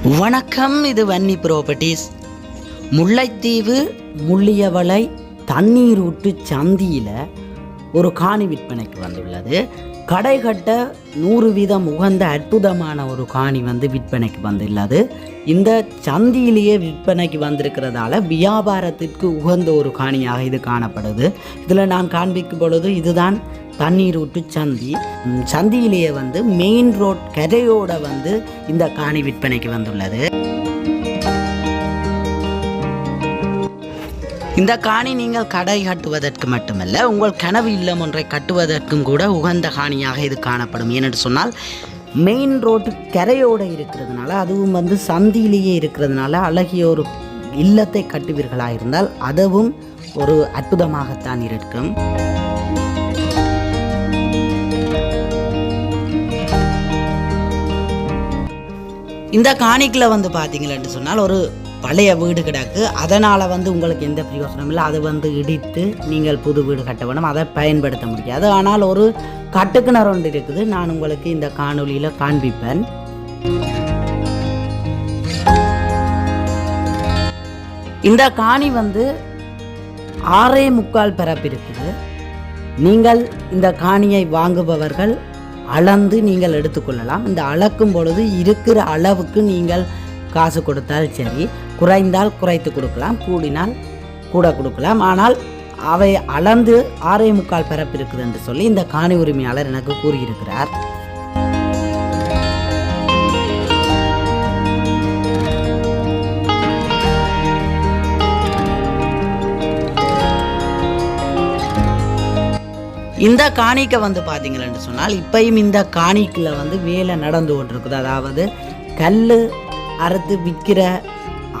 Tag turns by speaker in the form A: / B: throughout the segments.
A: வணக்கம், இது வன்னி ப்ராப்பர்ட்டிஸ். முல்லைத்தீவு முள்ளியவளை தண்ணீரூற்று சந்தியில் ஒரு காணி விற்பனைக்கு வந்துள்ளது. கடை கட்ட 100% உகந்த அற்புதமான ஒரு காணி விற்பனைக்கு வந்துள்ளது. இந்த சந்தியிலேயே விற்பனைக்கு வந்திருக்கிறதால வியாபாரத்திற்கு உகந்த ஒரு காணியாக இது காணப்படுது. இதில் நான் காண்பிக்கும் பொழுது இதுதான் தண்ணீரூற்று சந்தியிலேயே மெயின் ரோட் கரையோட இந்த காணி விற்பனைக்கு வந்துள்ளது. இந்த காணி நீங்கள் கடை கட்டுவதற்கு மட்டுமல்ல, உங்கள் கனவு இல்லம் ஒன்றை கட்டுவதற்கும் கூட உகந்த காணியாக இது காணப்படும். ஏனென்று சொன்னால் மெயின் ரோட்டு கரையோடு இருக்கிறதுனால, அதுவும் சந்தியிலேயே இருக்கிறதுனால அழகிய ஒரு இல்லத்தை கட்டுவீர்களாக இருந்தால் அதுவும் ஒரு அற்புதமாகத்தான் இருக்கும். இந்த காணிக்கில் பார்த்தீங்களன்னு சொன்னால் ஒரு பழைய வீடு கிடக்கு. அதனால் உங்களுக்கு எந்த பிரயோசனம் இல்லை. அது இடித்து நீங்கள் புது வீடு கட்ட வேணும், அதை பயன்படுத்த முடியாது. ஆனால் ஒரு கட்டுக்கிணறு ஒன்று இருக்குது. நான் உங்களுக்கு இந்த காணொலியில் காண்பிப்பேன். இந்த காணி 6.25 பரப்பு இருக்குது. நீங்கள் இந்த காணியை வாங்குபவர்கள் அளந்து நீங்கள் எடுத்துக்கொள்ளலாம். இந்த அளக்கும் பொழுது இருக்கிற அளவுக்கு நீங்கள் காசு கொடுத்தால் சரி, குறைந்தால் குறைத்து கொடுக்கலாம், கூடினால் கூட கொடுக்கலாம். ஆனால் அவை அளந்து 6.25 பரப்பு இருக்குது என்று சொல்லி இந்த காணி உரிமையாளர் எனக்கு கூறியிருக்கிறார். இந்த காணிக்கு பார்த்தீங்களன்னு சொன்னால் இப்பையும் இந்த காணிக்குள்ள வேலை நடந்து கொண்டிருக்குது. அதாவது கல் அறுத்து விற்கிற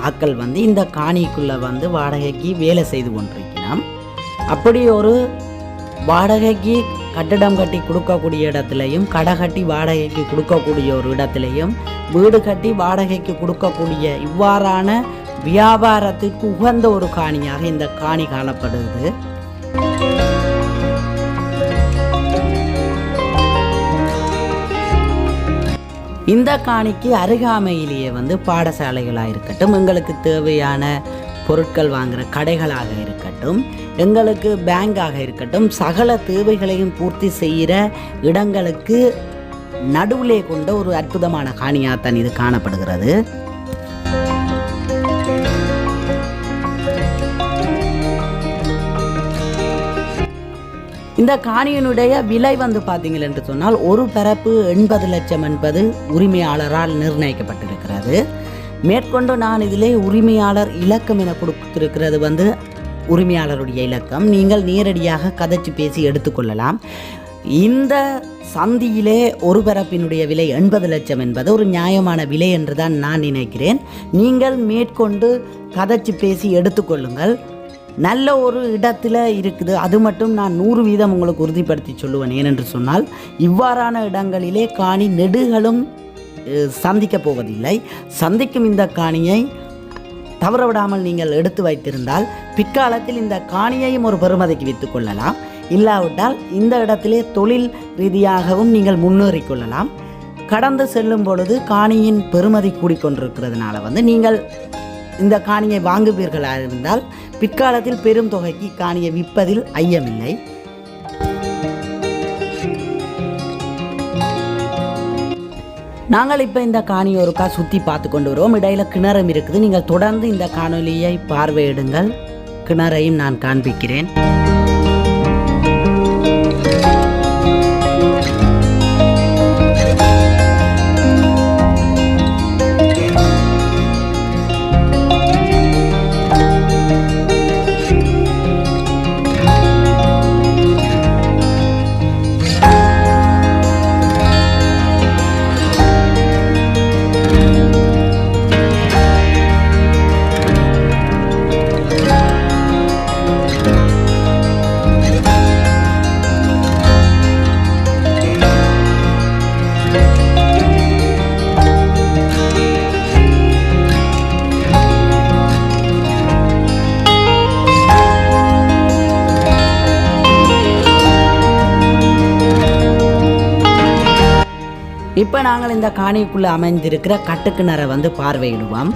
A: ஆக்கள் இந்த காணிக்குள்ள வாடகைக்கு வேலை செய்து கொண்டிருக்கணும். அப்படி ஒரு வாடகைக்கு கட்டிடம் கட்டி கொடுக்கக்கூடிய இடத்துலையும், கடை கட்டி வாடகைக்கு கொடுக்கக்கூடிய ஒரு இடத்துலையும், வீடு கட்டி வாடகைக்கு கொடுக்கக்கூடிய இவ்வாறான வியாபாரத்துக்கு உகந்த ஒரு காணியாக இந்த காணி காணப்படுது. இந்த காணிக்கு அருகாமையிலேயே பாடசாலைகளாக இருக்கட்டும், எங்களுக்கு தேவையான பொருட்கள் வாங்குகிற கடைகளாக இருக்கட்டும், எங்களுக்கு பேங்காக இருக்கட்டும், சகல தேவைகளையும் பூர்த்தி செய்கிற இடங்களுக்கு நடுவிலே கொண்ட ஒரு அற்புதமான காணியாகத்தான் இது காணப்படுகிறது. இந்த காணியினுடைய விலை பார்த்தீங்கள் என்று சொன்னால் ஒரு பரப்பு 80 லட்சம் என்பது உரிமையாளரால் நிர்ணயிக்கப்பட்டிருக்கிறது. மேற்கொண்டு நான் இதிலே உரிமையாளர் இலக்கம் என கொடுத்திருக்கிறது உரிமையாளருடைய இலக்கம். நீங்கள் நேரடியாக கதைச்சு பேசி எடுத்துக்கொள்ளலாம். இந்த சந்தியிலே ஒரு பரப்பினுடைய விலை 80 லட்சம் என்பது ஒரு நியாயமான விலை என்று தான் நான் நினைக்கிறேன். நீங்கள் மேற்கொண்டு கதைச்சு பேசி எடுத்துக்கொள்ளுங்கள். நல்ல ஒரு இடத்துல இருக்குது. அது மட்டும் நான் 100% உங்களுக்கு உறுதிப்படுத்தி சொல்லுவேன். ஏனென்று சொன்னால் இவ்வாறான இடங்களிலே காணி நெடுகளும் சந்திக்கப் போவதில்லை. சந்திக்கும் இந்த காணியை தவறவிடாமல் நீங்கள் எடுத்து வைத்திருந்தால் பிற்காலத்தில் இந்த காணியையும் ஒரு பெறுமதிக்கு விற்றுக் கொள்ளலாம். இல்லாவிட்டால் இந்த இடத்திலே தொழில் ரீதியாகவும் நீங்கள் முன்னேறிக்கொள்ளலாம். கடந்து செல்லும் பொழுது காணியின் பெறுமதி கூடிக்கொண்டிருக்கிறதுனால நீங்கள் இந்த காணியை வாங்குவீர்களாக இருந்தால் பிற்காலத்தில் பெரும் தொகைக்கு காணியை விற்பதில் ஐயமில்லை. நாங்கள் இப்போ இந்த காணியை ஒருக்கா சுற்றி பார்த்து கொண்டு வருவோம். இடையில கிணறும் இருக்குது. நீங்கள் தொடர்ந்து இந்த காணொலியை பார்வையிடுங்கள். கிணறையும் நான் காண்பிக்கிறேன். இப்போ நாங்கள் இந்த காணிக்குள்ளே அமைந்திருக்கிற கட்டுக்கிணறை வந்து பார்வையிடுவோம்.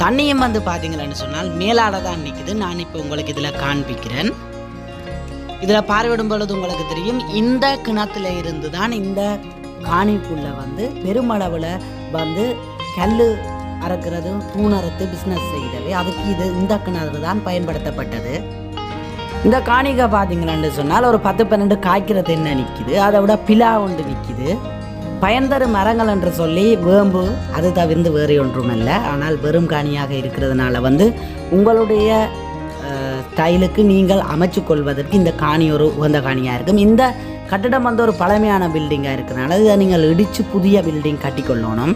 A: தண்ணியும் வந்து பார்த்தீங்கன்னு சொன்னால் மேலால் தான் நிற்குது. நான் இப்போ உங்களுக்கு இதில் காண்பிக்கிறேன். இதில் பார்வையிடும் பொழுது உங்களுக்கு தெரியும், இந்த கிணத்துல இருந்து தான் இந்த காணிக்குள்ளே வந்து பெருமளவில் வந்து கல் அறுக்கிறது, தூணறுத்து பிஸ்னஸ் செய்தவை. அதுக்கு இந்த கிணறு தான் பயன்படுத்தப்பட்டது. இந்த காணிக்கை பார்த்தீங்கன்னு சொன்னால் ஒரு 10-12 காய்க்கிறது என்ன நிற்கிது, அதை விட பிலா ஒன்று நிற்கிது. பயன்தரும் மரங்கள் என்று சொல்லி வேம்பு, அது தவிர்த்து வேறு ஒன்றுமல்ல. ஆனால் வெறும் காணியாக இருக்கிறதுனால வந்து உங்களுடைய ஸ்டைலுக்கு நீங்கள் அமைச்சு கொள்வதற்கு இந்த காணி ஒரு உகந்த காணியாக இருக்கும். இந்த கட்டிடம் வந்து ஒரு பழமையான பில்டிங்காக இருக்கிறனால இதை நீங்கள் இடித்து புதிய பில்டிங் கட்டிக்கொள்ளணும்.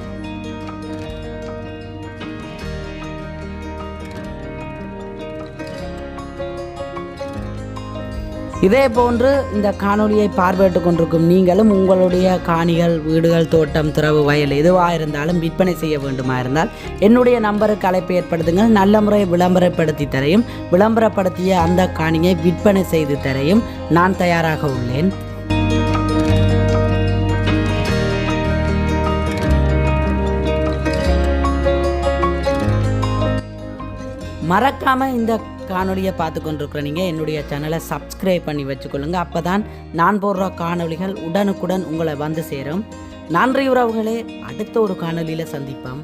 A: இதே போன்று இந்த காணொலியை பார்வையிட்டு கொண்டிருக்கும் நீங்களும் உங்களுடைய காணிகள், வீடுகள், தோட்டம், துறவு, வயல் எதுவாக இருந்தாலும் விற்பனை செய்ய வேண்டுமா இருந்தால் என்னுடைய நம்பருக்கு அழைப்பு ஏற்படுத்துங்கள். நல்ல முறை விளம்பரப்படுத்தி தரையும், விளம்பரப்படுத்திய அந்த காணியை விற்பனை செய்து தரையும் நான் தயாராக உள்ளேன். மறக்காமல் இந்த காணொலியை பார்த்து கொண்டிருக்கிற நீங்கள் என்னுடைய சேனலை சப்ஸ்கிரைப் பண்ணி வச்சுக்கொள்ளுங்க. அப்போ தான் நான் போடுற காணொலிகள் உடனுக்குடன் உங்களை வந்து சேரும். நன்றி உறவுகளே, அடுத்த ஒரு காணொலியில் சந்திப்போம்.